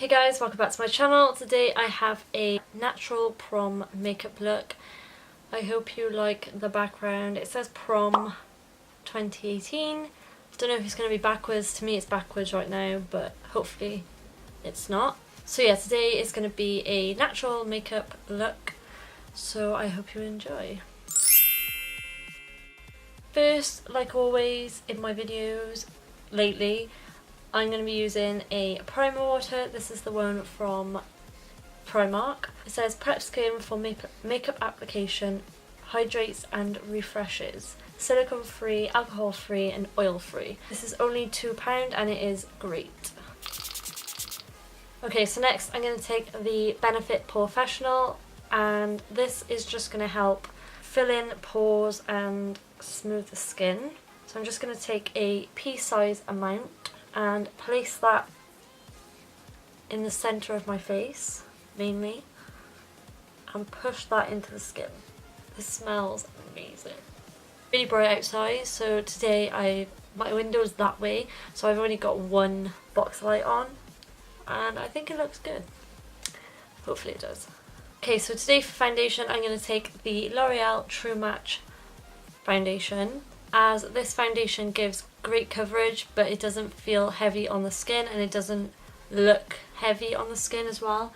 Hey guys, welcome back to my channel. Today I have a natural prom makeup look. I hope you like the background. It says Prom 2018. Don't know if it's going to be backwards. To me it's backwards right now, but hopefully it's not. So yeah, today is going to be a natural makeup look, so I hope you enjoy. First, like always in my videos lately, I'm going to be using a primer water. This is the one from Primark. It says prep skin for makeup application, hydrates and refreshes. Silicone free, alcohol free and oil free. This is only £2 and it is great. Okay, so next I'm going to take the Benefit Professional, and this is just going to help fill in pores and smooth the skin. So I'm just going to take a pea-size amount and place that in the centre of my face, mainly, and push that into the skin. This smells amazing. Really bright outside, so today my window's that way, so I've only got one box light on, and I think it looks good. Hopefully it does. Okay, so today for foundation I'm going to take the L'Oreal True Match foundation, as this foundation gives great coverage but it doesn't feel heavy on the skin and it doesn't look heavy on the skin as well.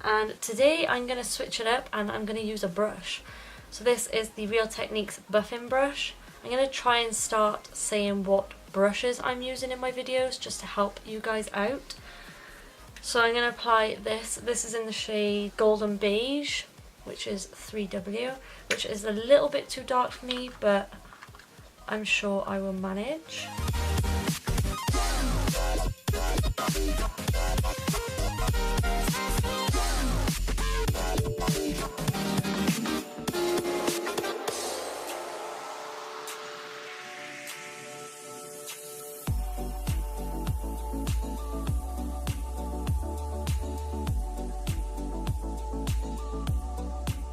And today I'm going to switch it up and I'm going to use a brush. So this is the Real Techniques buffing brush. I'm going to try and start saying what brushes I'm using in my videos just to help you guys out. So I'm going to apply this. This is in the shade Golden Beige, which is 3W, which is a little bit too dark for me, but I'm sure I will manage.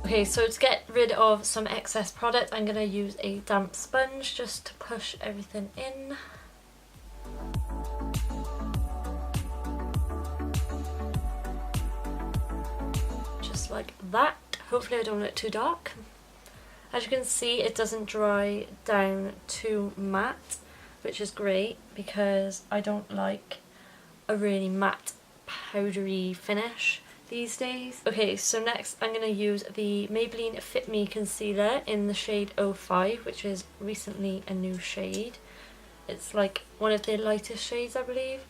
Okay, so to get rid of some excess product, I'm going to use a damp sponge just to push everything in. Just like that. Hopefully I don't look too dark. As you can see, it doesn't dry down too matte, which is great because I don't like a really matte powdery finish these days. Okay, so next I'm going to use the Maybelline Fit Me concealer in the shade 05, which is recently a new shade. It's like one of the lightest shades, I believe,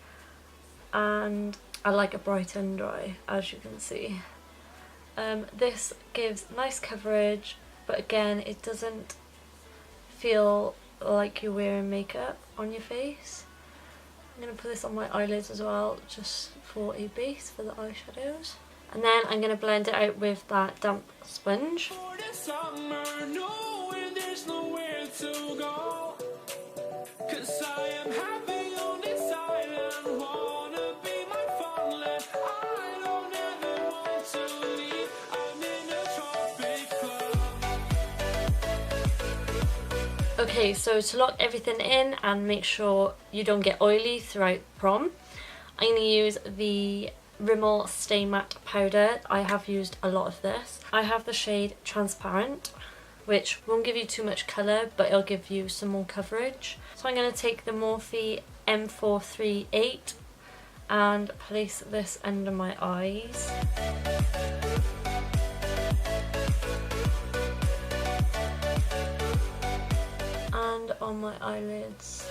and I like a bright under eye, as you can see. This gives nice coverage, but again it doesn't feel like you're wearing makeup on your face. I'm going to put this on my eyelids as well, just for a base for the eyeshadows. And then I'm going to blend it out with that damp sponge. Okay, so to lock everything in and make sure you don't get oily throughout prom, I'm going to use the Rimmel Stay Matte powder. I have used a lot of this. I have the shade Transparent, which won't give you too much colour, but it'll give you some more coverage. So I'm going to take the Morphe M438 and place this under my eyes. And on my eyelids.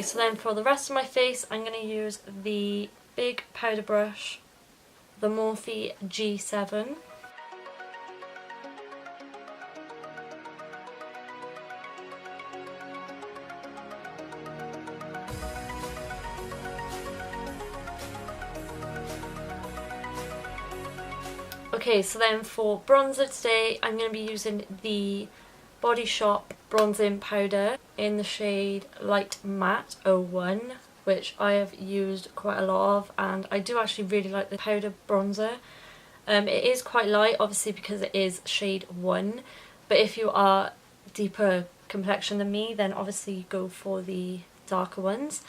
So then for the rest of my face, I'm going to use the big powder brush, the Morphe G7. Okay, so then for bronzer today, I'm going to be using the Body Shop bronzing powder in the shade Light Matte 01, which I have used quite a lot of, and I do actually really like the powder bronzer. It is quite light, obviously, because it is shade 1, but if you are deeper complexion than me, then obviously go for the darker ones.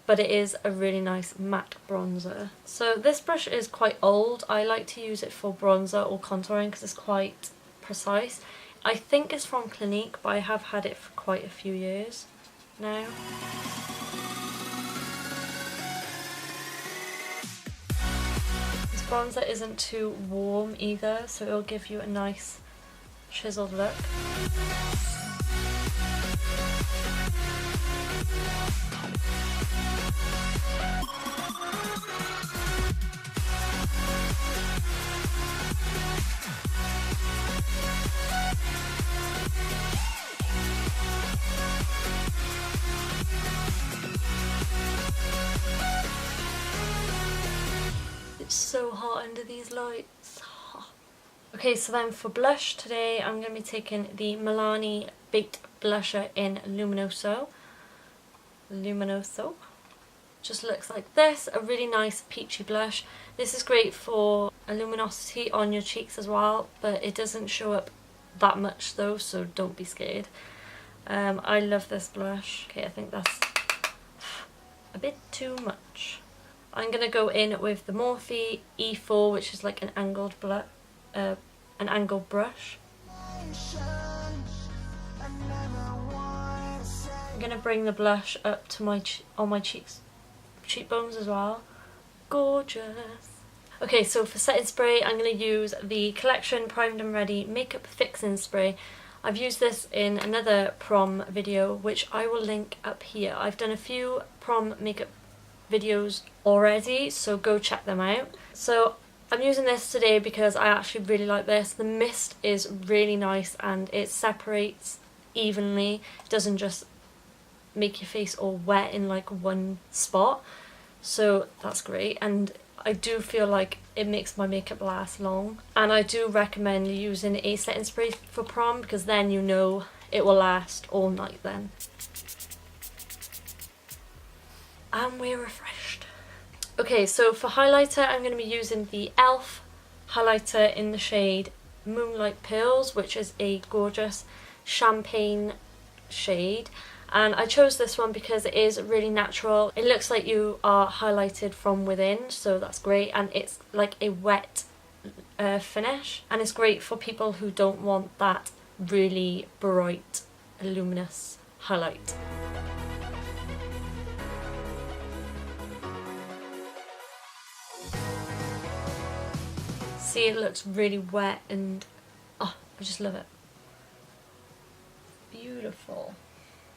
but it is a really nice matte bronzer. So this brush is quite old. I like to use it for bronzer or contouring because it's quite precise. I think it's from Clinique, but I have had it for quite a few years now. This bronzer isn't too warm either, so it'll give you a nice chiseled look. It's so hot under these lights. Okay, so then for blush today, I'm going to be taking the Milani Baked Blusher in Luminoso. Just looks like this, a really nice peachy blush. This is great for a luminosity on your cheeks as well, but it doesn't show up that much though, so don't be scared. I love this blush. Okay, I think that's a bit too much. I'm going to go in with the Morphe E4, which is like an angled brush. I'm going to bring the blush up to my on my cheekbones as well. Gorgeous. Okay, so for setting spray, I'm going to use the Collection Primed and Ready Makeup Fixing Spray. I've used this in another prom video, which I will link up here. I've done a few prom makeup videos already, so go check them out. So I'm using this today because I actually really like this. The mist is really nice and it separates evenly. It doesn't just make your face all wet in like one spot, so that's great. And I do feel like it makes my makeup last long, and I do recommend using a setting spray for prom because then you know it will last all night then. And we're refreshed. Okay, so for highlighter, I'm going to be using the e.l.f. highlighter in the shade Moonlight Pearls, which is a gorgeous champagne shade. And I chose this one because it is really natural. It looks like you are highlighted from within, so that's great. And it's like a wet finish. And it's great for people who don't want that really bright, luminous highlight. See, it looks really wet and oh, I just love it. Beautiful.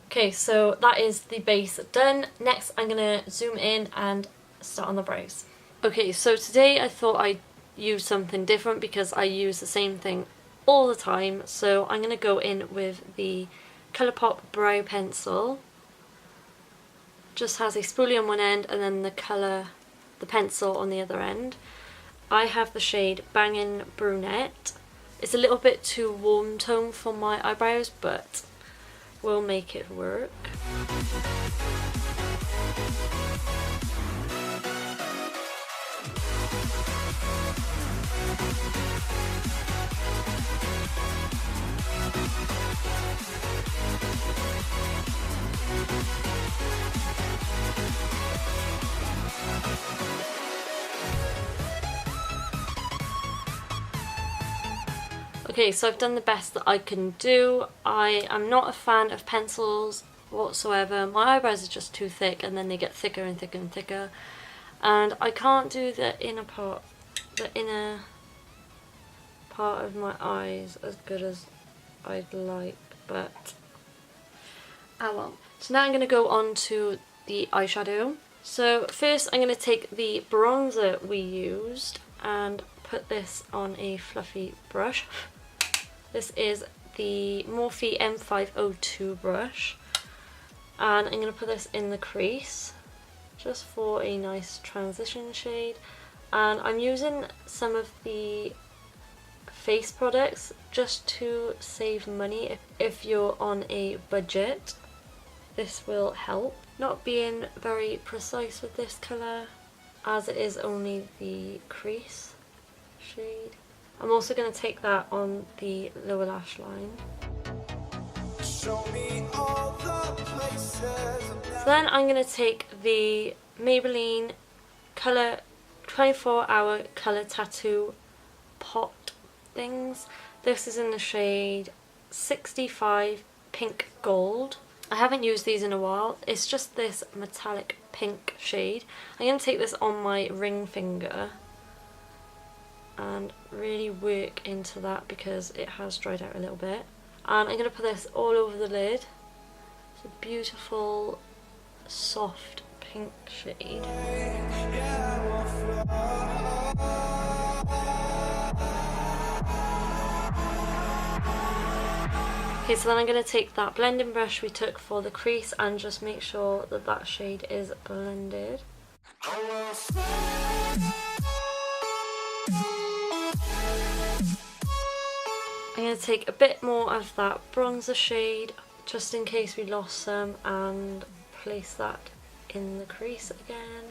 Okay, so that is the base done. Next I'm going to zoom in and start on the brows. Okay, so today I thought I'd use something different because I use the same thing all the time. So I'm going to go in with the Colourpop Brow Pencil. Just has a spoolie on one end and then the pencil on the other end. I have the shade Bangin' Brunette. It's a little bit too warm tone for my eyebrows, but we'll make it work. Okay, so I've done the best that I can do. I am not a fan of pencils whatsoever. My eyebrows are just too thick and then they get thicker and thicker and thicker. And I can't do the inner part of my eyes as good as I'd like, but oh well. So now I'm going to go on to the eyeshadow. So first I'm going to take the bronzer we used and put this on a fluffy brush. This is the Morphe M502 brush, and I'm going to put this in the crease just for a nice transition shade. And I'm using some of the face products just to save money. If you're on a budget, this will help. Not being very precise with this colour as it is only the crease shade. I'm also going to take that on the lower lash line. So then I'm going to take the Maybelline Colour 24-hour Colour Tattoo pot things. This is in the shade 65 Pink Gold. I haven't used these in a while. It's just this metallic pink shade. I'm going to take this on my ring finger and really work into that because it has dried out a little bit. And I'm going to put this all over the lid. It's a beautiful soft pink shade. Okay, so then I'm going to take that blending brush we took for the crease and just make sure that that shade is blended. I'm going to take a bit more of that bronzer shade just in case we lost some and place that in the crease again,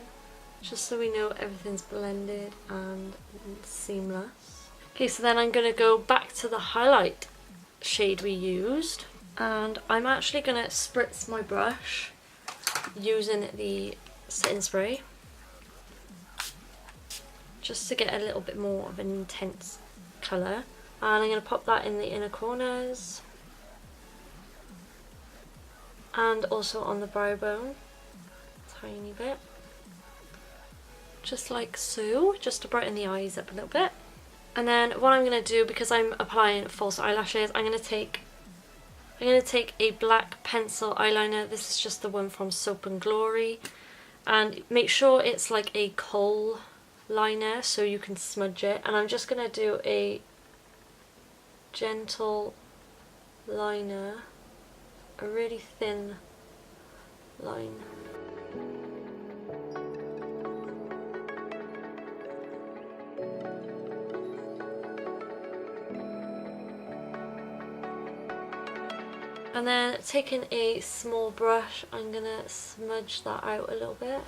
just so we know everything's blended and seamless. Okay, so then I'm going to go back to the highlight shade we used, and I'm actually going to spritz my brush using the setting spray just to get a little bit more of an intense colour, and I'm going to pop that in the inner corners and also on the brow bone, tiny bit, just like so, just to brighten the eyes up a little bit. And then what I'm going to do, because I'm applying false eyelashes, I'm going to take a black pencil eyeliner. This is just the one from Soap and Glory, and make sure it's like a kohl liner so you can smudge it. And I'm just going to do a gentle liner, a really thin line. And then taking a small brush, I'm going to smudge that out a little bit.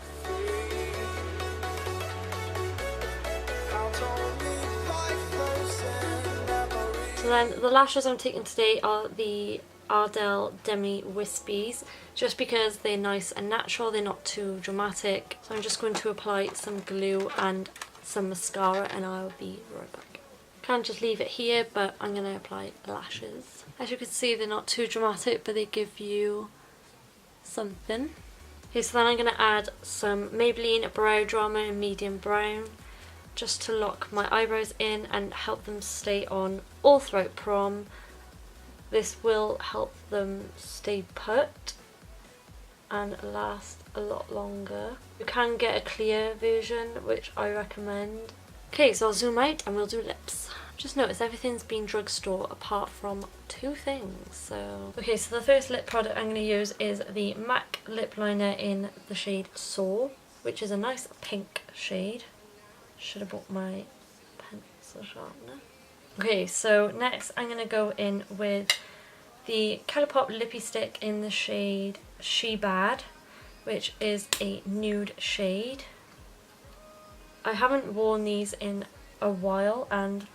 So then the lashes I'm taking today are the Ardell Demi Wispies, just because they're nice and natural, they're not too dramatic. So I'm just going to apply some glue and some mascara and I'll be right back. Can't just leave it here, but I'm going to apply the lashes. As you can see, they're not too dramatic, but they give you something. Okay, so then I'm going to add some Maybelline Brow Drama in medium brown, just to lock my eyebrows in and help them stay on all throughout prom. This will help them stay put and last a lot longer. You can get a clear version, which I recommend. Okay, so I'll zoom out and we'll do lips. Just notice everything's been drugstore apart from two things. So okay, so the first lip product I'm going to use is the MAC lip liner in the shade Soar, which is a nice pink shade. Should have brought my pencil sharpener. Okay, so next I'm going to go in with the Colourpop Lippy Stick in the shade She Bad, which is a nude shade. I haven't worn these in a while and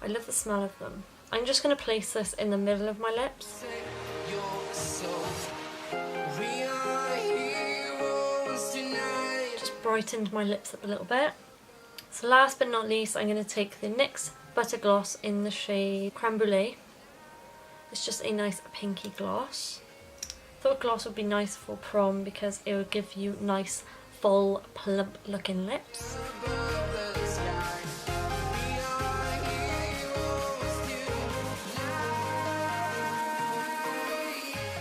I love the smell of them. I'm just going to place this in the middle of my lips. Just brightened my lips up a little bit. So last but not least, I'm going to take the NYX Butter Gloss in the shade Creme Brulee. It's just a nice pinky gloss. I thought gloss would be nice for prom because it would give you nice, full, plump looking lips.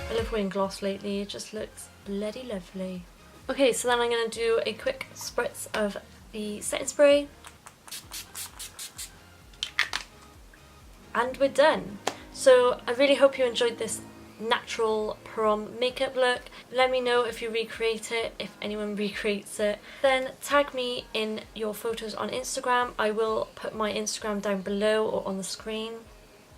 I love wearing gloss lately, it just looks bloody lovely. Okay, so then I'm going to do a quick spritz of the setting spray. And we're done. So I really hope you enjoyed this natural prom makeup look. Let me know if you recreate it, if anyone recreates it. Then tag me in your photos on Instagram. I will put my Instagram down below or on the screen.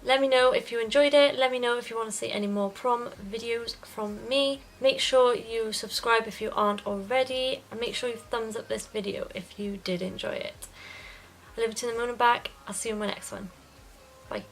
Let me know if you enjoyed it. Let me know if you want to see any more prom videos from me. Make sure you subscribe if you aren't already, and make sure you thumbs up this video if you did enjoy it. I love you to the moon and back. I'll see you in my next one. Bye.